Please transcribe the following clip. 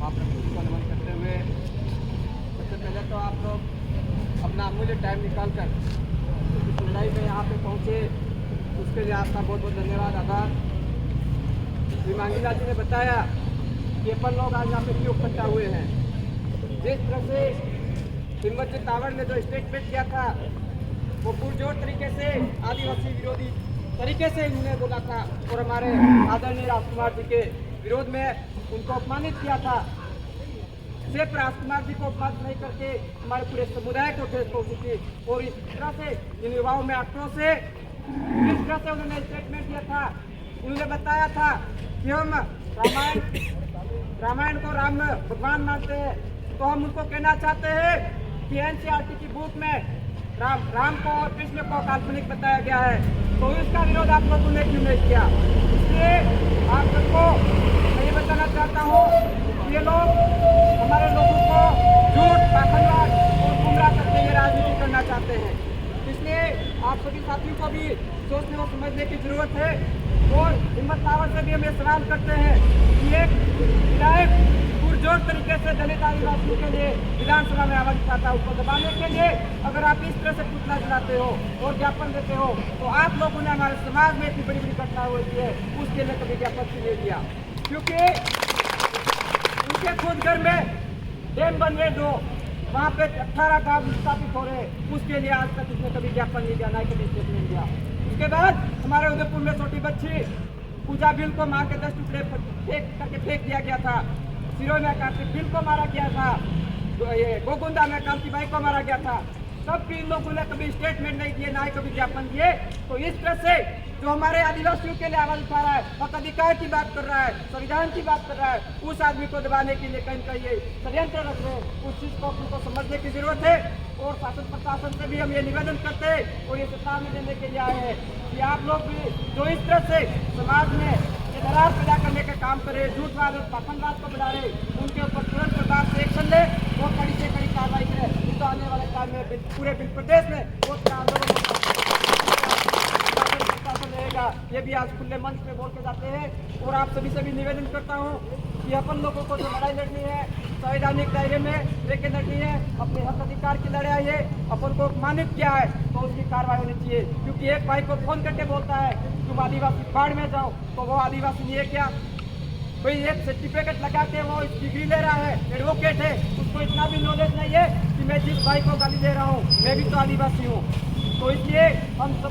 आप लोग को नमन करते हुए सबसे पहले तो आप लोग अपना अमूल्य टाइम निकाल कर इस लड़ाई में यहाँ पे पहुँचे, उसके लिए आपका बहुत बहुत धन्यवाद, आभार। श्री मांगीलाल जी ने बताया कि अपन लोग आज यहाँ पे क्यों इकट्ठा हुए हैं। जिस तरह से हिम्मत तावड़ ने जो स्टेटमेंट किया था वो पुरजोर तरीके से आदिवासी विरोधी तरीके से उन्होंने बोला था और हमारे आदरणीय राजकुमार जी के विरोध में उनको अपमानित किया था। सिर्फ राजकुमार जी को अपमानित नहीं करके हमारे पूरे समुदाय को ठेस पहुंची थी और इस तरह से इन युवाओं में आक्रोश है। जिस तरह से उन्होंने स्टेटमेंट दिया था, उन्होंने बताया था कि हम रामायण को राम भगवान मानते हैं, तो हम उनको कहना चाहते हैं कि एनसीईआरटी की बुक में राम को और कृष्ण को काल्पनिक बताया गया है, तो इसका विरोध आप लोगों ने क्यों नहीं किया। इसलिए आप सबको मैं ये बताना चाहता हूँ कि ये लोग हमारे लोगों को झूठ, पाखंडवाद और गुमराह करके ये राजनीति करना चाहते हैं। इसलिए आप सभी साथियों को भी सोचने और समझने की जरूरत है और हिम्मत तावड़ से भी हम ये सवाल करते हैं कि एक विधायक पुरजोर तरीके से दलित आदिवासियों के लिए विधानसभा में आवाज उठाता है, उसको दबाने के लिए अगर आप इस तरह से पुतला जलाते हो और ज्ञापन देते हो, तो आप लोगों ने हमारे समाज में इतनी बड़ी बड़ी घटना हुई है, उसके लिए कभी ज्ञापन नहीं दिया। क्योंकि उनके खुद घर में डैम बन रहे दो, वहाँ पे 18 गाँव स्थापित हो रहे, उसके लिए आज तक उसने कभी ज्ञापन नहीं दिया, ना ही कभी स्टेटमेंट दिया। उसके बाद हमारे उदयपुर में छोटी बच्ची पूजा बिल को मार के 10 टुकड़े फेंक दिया गया था। सिरों में कांति बिल को मारा गया था, ये गोकुंदा में कांति बाई को मारा गया था। सब भी लोगों ने कभी स्टेटमेंट नहीं दिए, ना ही कभी ज्ञापन दिए। तो इस तरह से जो हमारे आदिवासियों के लिए आवाज उठा रहा है, हक अधिकार की बात कर रहा है, संविधान की बात कर रहा है, उस आदमी को दबाने के लिए कहीं कहीं ये षड्यंत्र रख रहे हैं। उस चीज को अपने को समझने की जरूरत है और शासन प्रशासन से भी हम ये निवेदन करते हैं और ये चेतावनी देने के लिए आए हैं कि आप लोग भी जो इस तरह से समाज में दरार पैदा करने का काम करे, झूठवाद और पाखंडवाद को बढ़ा रहे, उनके ऊपर तुरंत प्रभाव से एक्शन ले और कड़ी से कड़ी कार्रवाई करे। तो आने वाले टाइम में पूरे प्रदेश में बहुत आंदोलन रहेगा। ये भी आज खुले मंच पे बोल के जाते हैं और आप सभी से भी निवेदन करता हूँ कि अपन लोगों को जो लड़ाई लड़नी है संवैधानिक दायरे में लेके लड़नी है, अपने हक अधिकार की लड़ाई है। अपन को अपमानित किया है तो उसकी कार्रवाई होनी चाहिए। क्योंकि एक भाई को फोन करके बोलता है तुम आदिवासी बाढ़ में जाओ, तो वो आदिवासी नहीं है क्या? कोई एक सर्टिफिकेट लगा के वो डिग्री ले रहा है, एडवोकेट है, उसको इतना भी नॉलेज नहीं है कि मैं जिस भाई को गाली दे रहा हूँ मैं भी तो आदिवासी हूँ। तो इसलिए हम सब